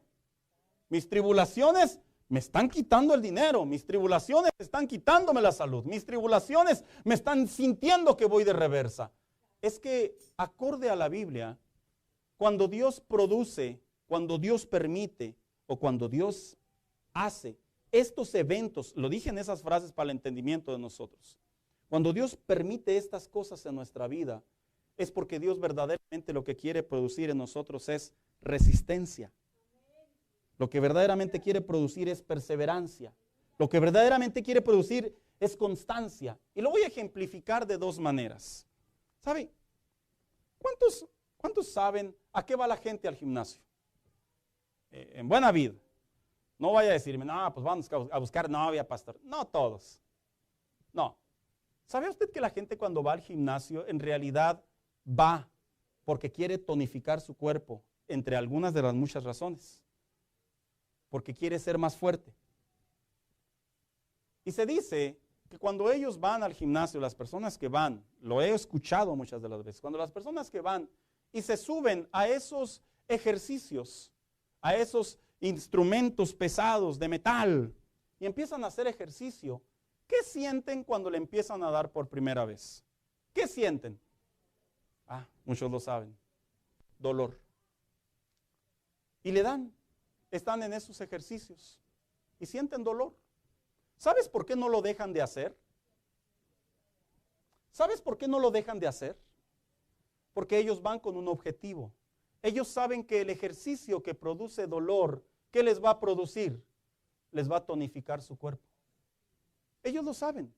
Mis tribulaciones me están quitando el dinero. Mis tribulaciones están quitándome la salud. Mis tribulaciones me están sintiendo que voy de reversa. Es que, acorde a la Biblia, cuando Dios produce, cuando Dios permite o cuando Dios hace estos eventos, lo dije en esas frases para el entendimiento de nosotros, cuando Dios permite estas cosas en nuestra vida, es porque Dios verdaderamente lo que quiere producir en nosotros es resistencia. Lo que verdaderamente quiere producir es perseverancia. Lo que verdaderamente quiere producir es constancia. Y lo voy a ejemplificar de dos maneras. ¿Sabe? ¿Cuántos saben a qué va la gente al gimnasio? En buena vida. No vaya a decirme, no, pues vamos a buscar novia, pastor. No todos. No. ¿Sabe usted que la gente cuando va al gimnasio en realidad va porque quiere tonificar su cuerpo, entre algunas de las muchas razones? Porque quiere ser más fuerte. Y se dice que cuando ellos van al gimnasio, las personas que van, lo he escuchado muchas de las veces, cuando las personas que van y se suben a esos ejercicios, a esos instrumentos pesados de metal y empiezan a hacer ejercicio, ¿qué sienten cuando le empiezan a dar por primera vez? ¿Qué sienten? Muchos lo saben. Dolor. Y le dan. Están en esos ejercicios y sienten dolor. ¿Sabes por qué no lo dejan de hacer? ¿Sabes por qué no lo dejan de hacer? Porque ellos van con un objetivo. Ellos saben que el ejercicio que produce dolor, ¿qué les va a producir? Les va a tonificar su cuerpo. Ellos lo saben.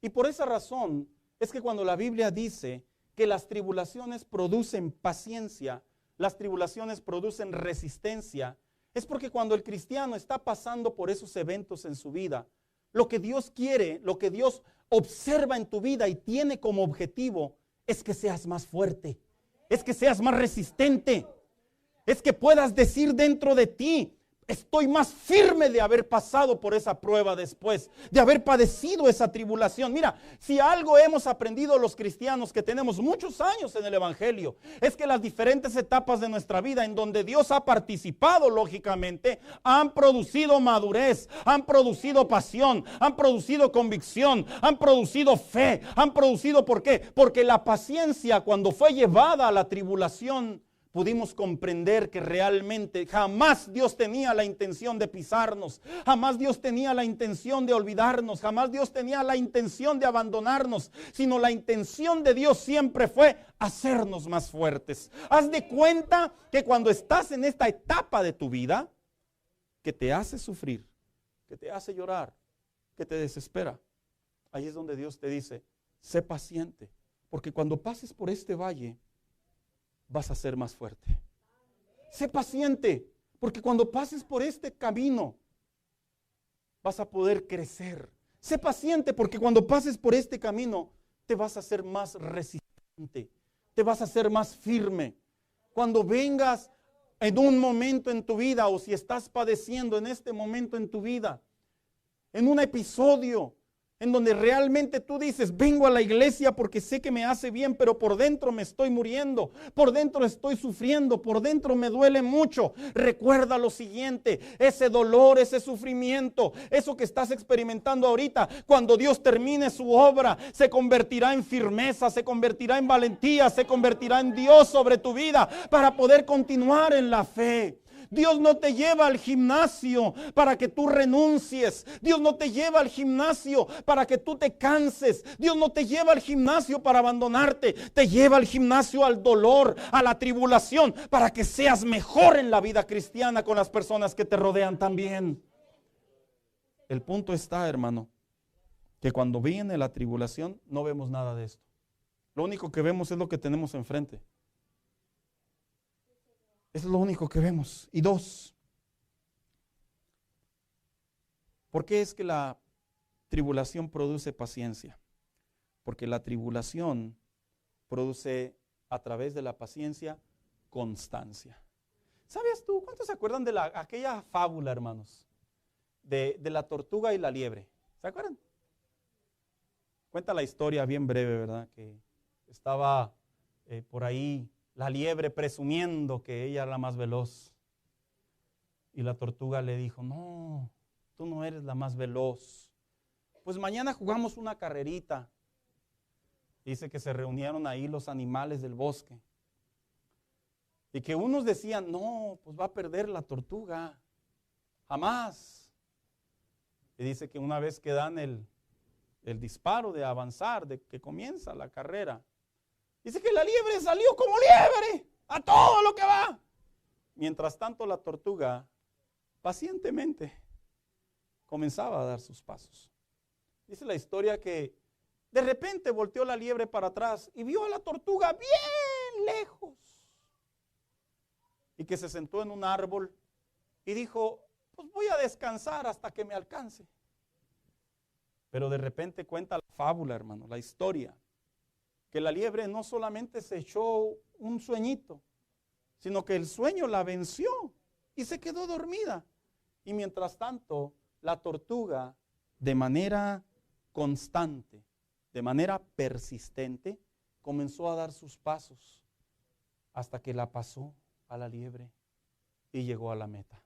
Y por esa razón es que cuando la Biblia dice que las tribulaciones producen paciencia, las tribulaciones producen resistencia, es porque cuando el cristiano está pasando por esos eventos en su vida, lo que Dios quiere, lo que Dios observa en tu vida y tiene como objetivo es que seas más fuerte, es que seas más resistente, es que puedas decir dentro de ti, estoy más firme de haber pasado por esa prueba después, de haber padecido esa tribulación. Mira, si algo hemos aprendido los cristianos que tenemos muchos años en el Evangelio, es que las diferentes etapas de nuestra vida en donde Dios ha participado lógicamente, han producido madurez, han producido pasión, han producido convicción, han producido fe, han producido, ¿por qué? Porque la paciencia cuando fue llevada a la tribulación, pudimos comprender que realmente jamás Dios tenía la intención de pisarnos, jamás Dios tenía la intención de olvidarnos, jamás Dios tenía la intención de abandonarnos, sino la intención de Dios siempre fue hacernos más fuertes. Haz de cuenta que cuando estás en esta etapa de tu vida, que te hace sufrir, que te hace llorar, que te desespera, ahí es donde Dios te dice, sé paciente, porque cuando pases por este valle, vas a ser más fuerte. Sé paciente, porque cuando pases por este camino, vas a poder crecer. Sé paciente, porque cuando pases por este camino, te vas a hacer más resistente, te vas a hacer más firme. Cuando vengas en un momento en tu vida, o si estás padeciendo en este momento en tu vida, en un episodio en donde realmente tú dices, vengo a la iglesia porque sé que me hace bien, pero por dentro me estoy muriendo, por dentro estoy sufriendo, por dentro me duele mucho. Recuerda lo siguiente, ese dolor, ese sufrimiento, eso que estás experimentando ahorita, cuando Dios termine su obra, se convertirá en firmeza, se convertirá en valentía, se convertirá en Dios sobre tu vida para poder continuar en la fe. Dios no te lleva al gimnasio para que tú renuncies. Dios no te lleva al gimnasio para que tú te canses. Dios no te lleva al gimnasio para abandonarte. Te lleva al gimnasio al dolor, a la tribulación, para que seas mejor en la vida cristiana con las personas que te rodean también. El punto está, hermano, que cuando viene la tribulación no vemos nada de esto. Lo único que vemos es lo que tenemos enfrente. Eso es lo único que vemos. Y dos, ¿por qué es que la tribulación produce paciencia? Porque la tribulación produce a través de la paciencia constancia. ¿Sabías tú? ¿Cuántos se acuerdan de aquella fábula, hermanos? De la tortuga y la liebre. ¿Se acuerdan? Cuenta la historia bien breve, ¿verdad? Que estaba por ahí La liebre presumiendo que ella era la más veloz. Y la tortuga le dijo, no, tú no eres la más veloz. Pues mañana jugamos una carrerita. Dice que se reunieron ahí los animales del bosque. Y que unos decían, no, pues va a perder la tortuga. Jamás. Y dice que una vez que dan el disparo de avanzar, de que comienza la carrera, dice que la liebre salió como liebre, a todo lo que va. Mientras tanto la tortuga pacientemente comenzaba a dar sus pasos. Dice la historia que de repente volteó la liebre para atrás y vio a la tortuga bien lejos. Y que se sentó en un árbol y dijo, pues voy a descansar hasta que me alcance. Pero de repente cuenta la fábula, hermano, la historia, que la liebre no solamente se echó un sueñito, sino que el sueño la venció y se quedó dormida. Y mientras tanto, la tortuga, de manera constante, de manera persistente, comenzó a dar sus pasos hasta que la pasó a la liebre y llegó a la meta.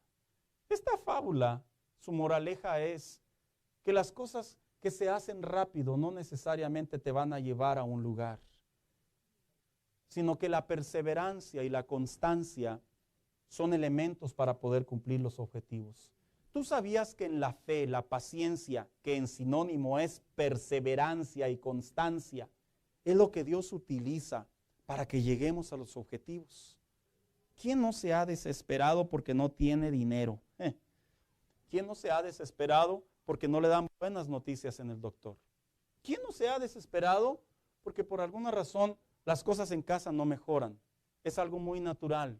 Esta fábula, su moraleja es que las cosas que se hacen rápido no necesariamente te van a llevar a un lugar, sino que la perseverancia y la constancia son elementos para poder cumplir los objetivos. ¿Tú sabías que en la fe, la paciencia, que en sinónimo es perseverancia y constancia, es lo que Dios utiliza para que lleguemos a los objetivos? ¿Quién no se ha desesperado porque no tiene dinero? ¿Quién no se ha desesperado porque no le dan buenas noticias en el doctor? ¿Quién no se ha desesperado porque por alguna razón las cosas en casa no mejoran? Es algo muy natural.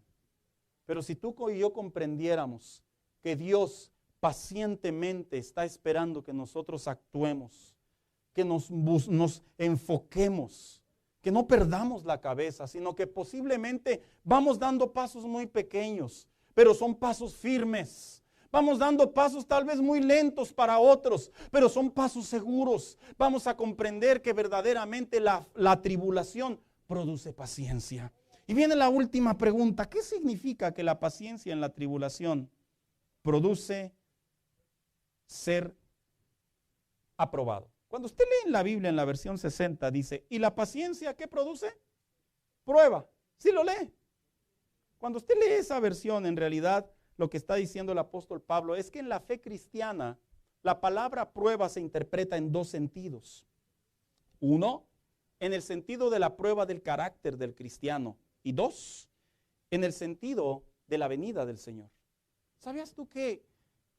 Pero si tú y yo comprendiéramos que Dios pacientemente está esperando que nosotros actuemos, que nos enfoquemos, que no perdamos la cabeza, sino que posiblemente vamos dando pasos muy pequeños, pero son pasos firmes. Vamos dando pasos tal vez muy lentos para otros, pero son pasos seguros. Vamos a comprender que verdaderamente la tribulación produce paciencia. Y viene la última pregunta. ¿Qué significa que la paciencia en la tribulación produce ser aprobado? Cuando usted lee en la Biblia, en la versión 60, dice, ¿y la paciencia qué produce? Prueba. ¿Sí lo lee? Cuando usted lee esa versión, en realidad, lo que está diciendo el apóstol Pablo es que en la fe cristiana, la palabra prueba se interpreta en dos sentidos. Uno, en el sentido de la prueba del carácter del cristiano. Y dos, en el sentido de la venida del Señor. ¿Sabías tú que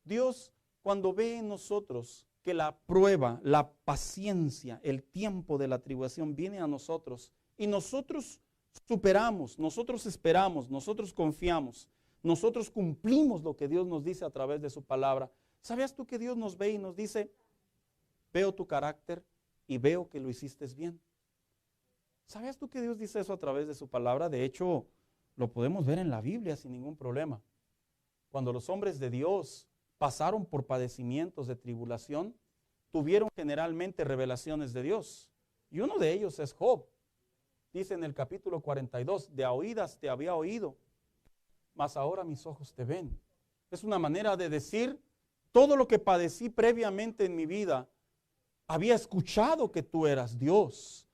Dios, cuando ve en nosotros que la prueba, la paciencia, el tiempo de la tribulación viene a nosotros y nosotros superamos, nosotros esperamos, nosotros confiamos, nosotros cumplimos lo que Dios nos dice a través de su palabra? ¿Sabías tú que Dios nos ve y nos dice, veo tu carácter y veo que lo hiciste bien? ¿Sabías tú que Dios dice eso a través de su palabra? De hecho, lo podemos ver en la Biblia sin ningún problema. Cuando los hombres de Dios pasaron por padecimientos de tribulación, tuvieron generalmente revelaciones de Dios. Y uno de ellos es Job. Dice en el capítulo 42, de a oídas te había oído, mas ahora mis ojos te ven. Es una manera de decir, todo lo que padecí previamente en mi vida, había escuchado que tú eras Dios.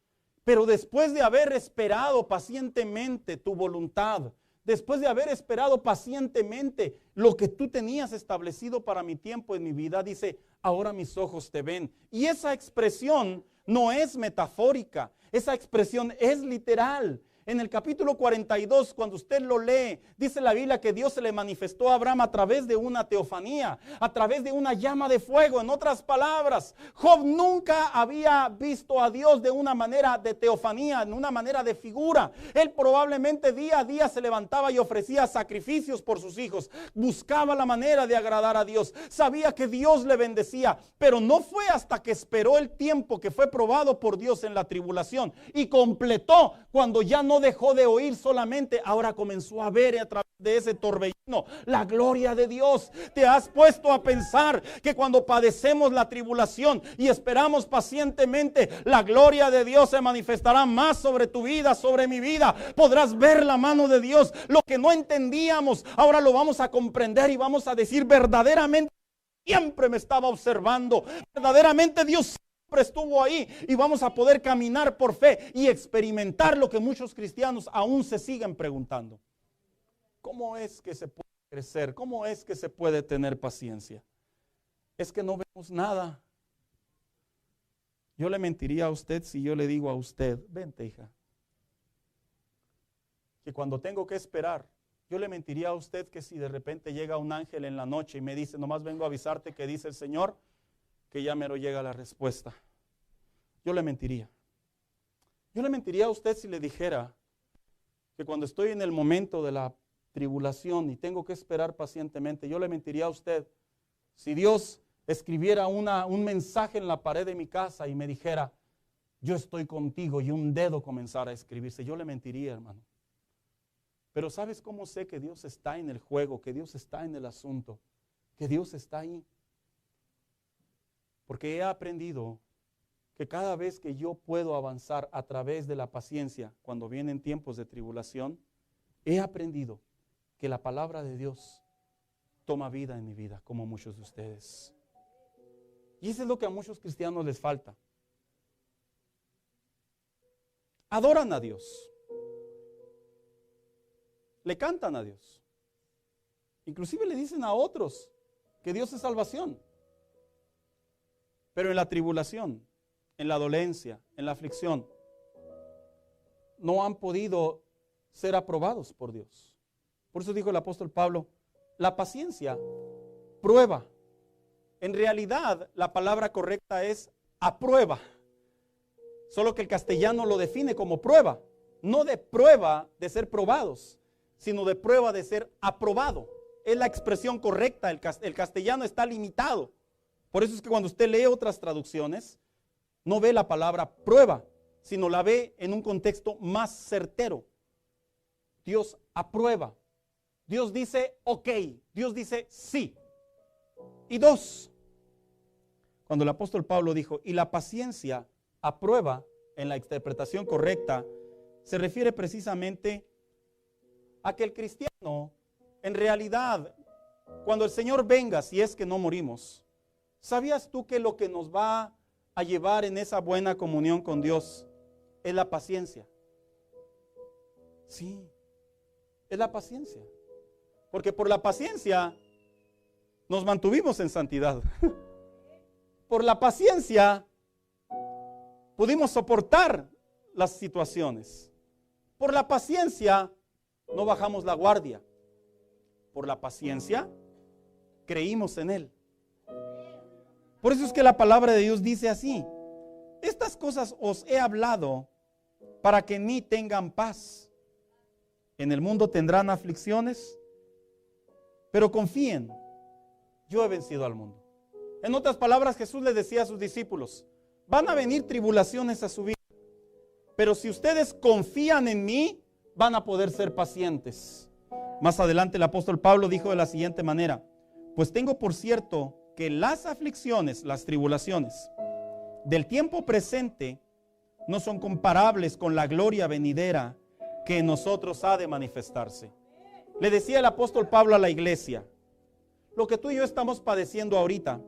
Pero después de haber esperado pacientemente tu voluntad, después de haber esperado pacientemente lo que tú tenías establecido para mi tiempo en mi vida, dice, ahora mis ojos te ven. Y esa expresión no es metafórica, esa expresión es literal. En el capítulo 42, cuando usted lo lee, dice la Biblia que Dios se le manifestó a Abraham a través de una teofanía, a través de una llama de fuego. En otras palabras, Job nunca había visto a Dios de una manera de teofanía, en una manera de figura. Él probablemente día a día se levantaba y ofrecía sacrificios por sus hijos. Buscaba la manera de agradar a Dios. Sabía que Dios le bendecía, pero no fue hasta que esperó el tiempo que fue probado por Dios en la tribulación y completó cuando ya no dejó de oír solamente, ahora comenzó a ver a través de ese torbellino la gloria de Dios. Te has puesto a pensar que cuando padecemos la tribulación y esperamos pacientemente, la gloria de Dios se manifestará más sobre tu vida, sobre mi vida. Podrás ver la mano de Dios. Lo que no entendíamos, ahora lo vamos a comprender y vamos a decir: verdaderamente siempre me estaba observando. Verdaderamente Dios siempre estuvo ahí, y vamos a poder caminar por fe y experimentar lo que muchos cristianos aún se siguen preguntando: ¿cómo es que se puede crecer? ¿Cómo es que se puede tener paciencia? Es que no vemos nada. Yo le mentiría a usted si yo le digo a usted: vente, hija, que cuando tengo que esperar. Yo le mentiría a usted que si de repente llega un ángel en la noche y me dice: nomás vengo a avisarte que dice el Señor que ya mero llega la respuesta. Yo le mentiría. Yo le mentiría a usted si le dijera que cuando estoy en el momento de la tribulación y tengo que esperar pacientemente. Yo le mentiría a usted si Dios escribiera un mensaje en la pared de mi casa y me dijera: yo estoy contigo, y un dedo comenzara a escribirse. Yo le mentiría, hermano. Pero ¿sabes cómo sé que Dios está en el juego, que Dios está en el asunto, que Dios está ahí? Porque he aprendido que cada vez que yo puedo avanzar a través de la paciencia, cuando vienen tiempos de tribulación, he aprendido que la palabra de Dios toma vida en mi vida, como muchos de ustedes. Y eso es lo que a muchos cristianos les falta. Adoran a Dios. Le cantan a Dios. Inclusive le dicen a otros que Dios es salvación. Pero en la tribulación, en la dolencia, en la aflicción, no han podido ser aprobados por Dios. Por eso dijo el apóstol Pablo: la paciencia prueba. En realidad, la palabra correcta es aprueba. Solo que el castellano lo define como prueba. No de prueba de ser probados, sino de prueba de ser aprobado. Es la expresión correcta. El castellano está limitado. Por eso es que cuando usted lee otras traducciones, no ve la palabra prueba, sino la ve en un contexto más certero. Dios aprueba. Dios dice ok. Dios dice sí. Y dos, cuando el apóstol Pablo dijo: y la paciencia aprueba, en la interpretación correcta, se refiere precisamente a que el cristiano, en realidad, cuando el Señor venga, si es que no morimos, ¿sabías tú que lo que nos va a llevar en esa buena comunión con Dios es la paciencia? Sí, es la paciencia. Porque por la paciencia nos mantuvimos en santidad. Por la paciencia pudimos soportar las situaciones. Por la paciencia no bajamos la guardia. Por la paciencia creímos en Él. Por eso es que la palabra de Dios dice así: estas cosas os he hablado para que en mí tengan paz. En el mundo tendrán aflicciones, pero confíen, yo he vencido al mundo. En otras palabras, Jesús les decía a sus discípulos: van a venir tribulaciones a su vida, pero si ustedes confían en mí, van a poder ser pacientes. Más adelante el apóstol Pablo dijo de la siguiente manera: pues tengo por cierto que las aflicciones, las tribulaciones del tiempo presente no son comparables con la gloria venidera que en nosotros ha de manifestarse. Le decía el apóstol Pablo a la iglesia: lo que tú y yo estamos padeciendo ahorita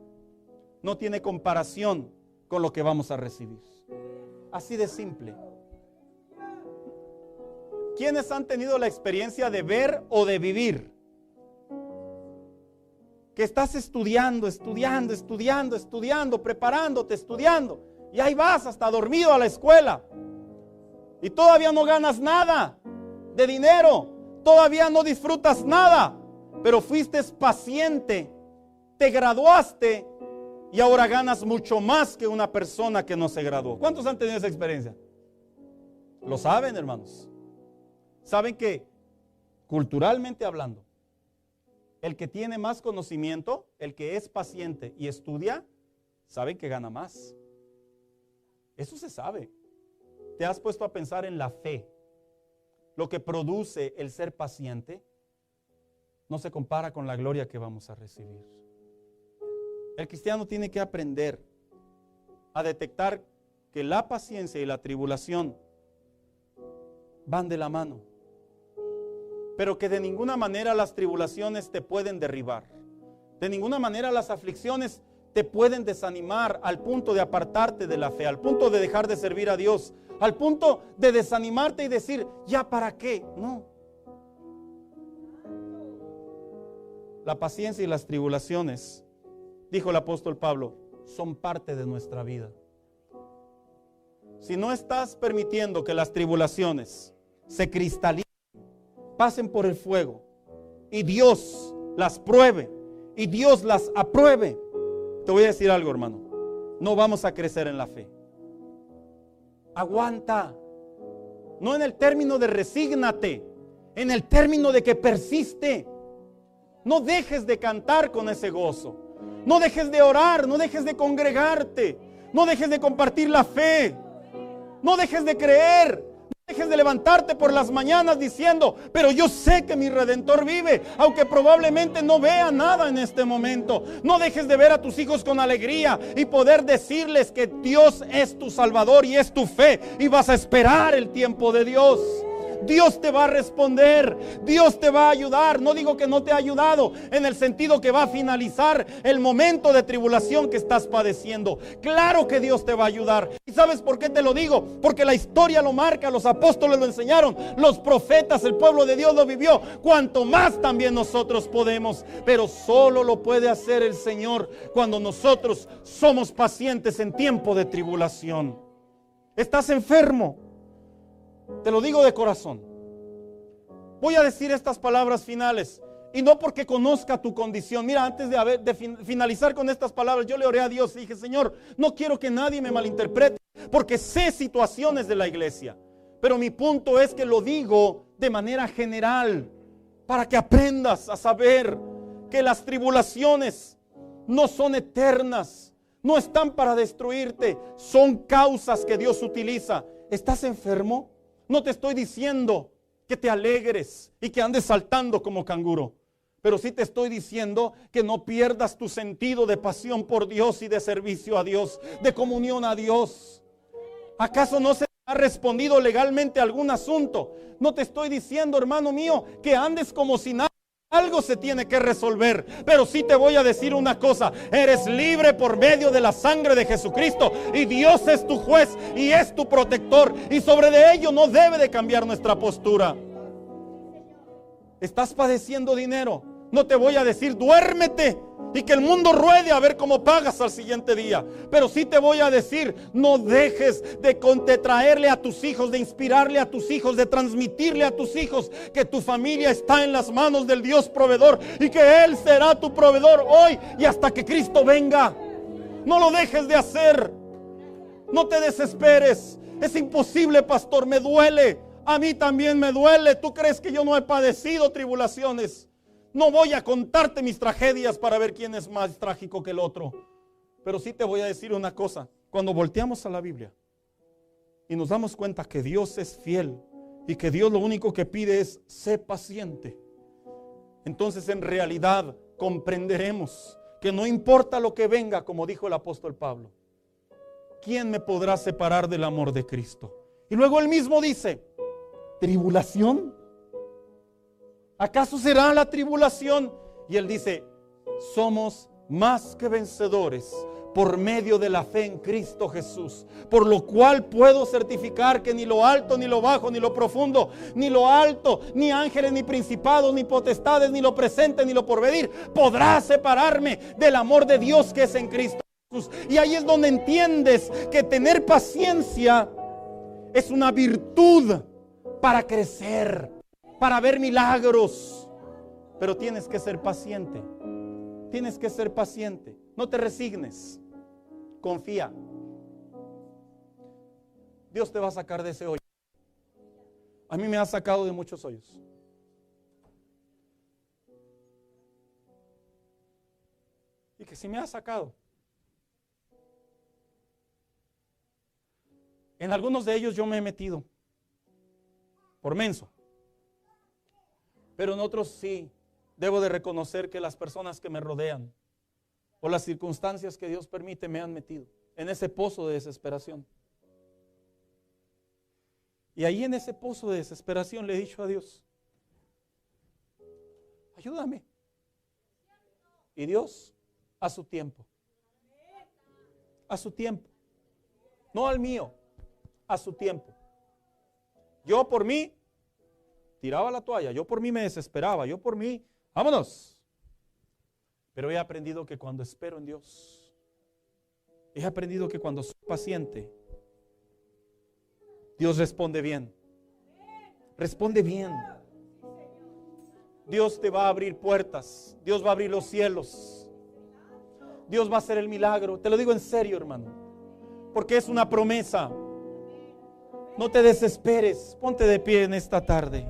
no tiene comparación con lo que vamos a recibir. Así de simple. ¿Quiénes han tenido la experiencia de ver o de vivir que estás estudiando, preparándote, estudiando, y ahí vas hasta dormido a la escuela y todavía no ganas nada de dinero, todavía no disfrutas nada, pero fuiste paciente, te graduaste y ahora ganas mucho más que una persona que no se graduó? ¿Cuántos han tenido esa experiencia? Lo saben, hermanos. Saben que, culturalmente hablando, el que tiene más conocimiento, el que es paciente y estudia, saben que gana más. Eso se sabe. ¿Te has puesto a pensar en la fe lo que produce el ser paciente, no se compara con la gloria que vamos a recibir. El cristiano tiene que aprender a detectar que la paciencia y la tribulación van de la mano, pero que de ninguna manera las tribulaciones te pueden derribar. De ninguna manera las aflicciones te pueden desanimar al punto de apartarte de la fe, al punto de dejar de servir a Dios, al punto de desanimarte y decir, ¿ya para qué? No. La paciencia y las tribulaciones, dijo el apóstol Pablo, son parte de nuestra vida. Si no estás permitiendo que las tribulaciones se cristalicen, pasen por el fuego y Dios las pruebe y Dios las apruebe, te voy a decir algo, hermano, no vamos a crecer en la fe. Aguanta, no en el término de resígnate, en el término de que persiste. No dejes de cantar con ese gozo, no dejes de orar, no dejes de congregarte, no dejes de compartir la fe, no dejes de creer. Dejes de levantarte por las mañanas diciendo, pero yo sé que mi Redentor vive, aunque probablemente no vea nada en este momento. No dejes de ver a tus hijos con alegría y poder decirles que Dios es tu Salvador y es tu fe, y vas a esperar el tiempo de Dios. Dios te va a responder, Dios te va a ayudar. No digo que no te ha ayudado en el sentido que va a finalizar el momento de tribulación que estás padeciendo. Claro que Dios te va a ayudar. ¿Y sabes por qué te lo digo? Porque la historia lo marca, los apóstoles lo enseñaron, los profetas, el pueblo de Dios lo vivió. Cuanto más también nosotros podemos, pero solo lo puede hacer el Señor cuando nosotros somos pacientes en tiempo de tribulación. ¿Estás enfermo? Te lo digo de corazón. Voy a decir estas palabras finales y no porque conozca tu condición. Mira, antes de finalizar con estas palabras, yo le oré a Dios y dije, Señor, no quiero que nadie me malinterprete, porque sé situaciones de la iglesia, pero mi punto es que lo digo de manera general, para que aprendas a saber que las tribulaciones no son eternas, no están para destruirte, son causas que Dios utiliza. ¿Estás enfermo? No te estoy diciendo que te alegres y que andes saltando como canguro, pero sí te estoy diciendo que no pierdas tu sentido de pasión por Dios y de servicio a Dios, de comunión a Dios. ¿Acaso no se ha respondido legalmente a algún asunto? No te estoy diciendo, hermano mío, que andes como si nada. Algo se tiene que resolver, pero sí te voy a decir una cosa: eres libre por medio de la sangre de Jesucristo, y Dios es tu juez y es tu protector, y sobre de ello no debe de cambiar nuestra postura. ¿Estás padeciendo dinero? No te voy a decir duérmete y que el mundo ruede a ver cómo pagas al siguiente día, pero sí te voy a decir, no dejes de traerle a tus hijos, de inspirarle a tus hijos, de transmitirle a tus hijos que tu familia está en las manos del Dios proveedor y que Él será tu proveedor hoy y hasta que Cristo venga. No lo dejes de hacer, no te desesperes. Es imposible, pastor, me duele, a mí también me duele. ¿Tú crees que yo no he padecido tribulaciones? No voy a contarte mis tragedias para ver quién es más trágico que el otro. Pero sí te voy a decir una cosa. Cuando volteamos a la Biblia y nos damos cuenta que Dios es fiel y que Dios lo único que pide es sé paciente, entonces en realidad comprenderemos que no importa lo que venga, como dijo el apóstol Pablo, ¿quién me podrá separar del amor de Cristo? Y luego él mismo dice, ¿tribulación? ¿Acaso será la tribulación? Y él dice, somos más que vencedores por medio de la fe en Cristo Jesús, por lo cual puedo certificar que ni lo alto, ni lo bajo, ni lo profundo, ni lo alto, ni ángeles, ni principados, ni potestades, ni lo presente, ni lo porvenir, podrá separarme del amor de Dios que es en Cristo Jesús. Y ahí es donde entiendes que tener paciencia es una virtud para crecer, para ver milagros, pero tienes que ser paciente. Tienes que ser paciente. No te resignes. Confía. Dios te va a sacar de ese hoyo. A mí me ha sacado de muchos hoyos. Y que si me ha sacado. En algunos de ellos yo me he metido. Por menso. Pero en otros sí, debo de reconocer que las personas que me rodean o las circunstancias que Dios permite me han metido en ese pozo de desesperación. Y ahí en ese pozo de desesperación le he dicho a Dios, ayúdame. Y Dios, a su tiempo. A su tiempo. No al mío, a su tiempo. Yo por mí tiraba la toalla, yo por mí me desesperaba, yo por mí, vámonos. Pero he aprendido que cuando espero en Dios, he aprendido que cuando soy paciente, Dios responde bien. Responde bien. Dios te va a abrir puertas. Dios va a abrir los cielos. Dios va a hacer el milagro. Te lo digo en serio, hermano. Porque es una promesa. No te desesperes. Ponte de pie en esta tarde.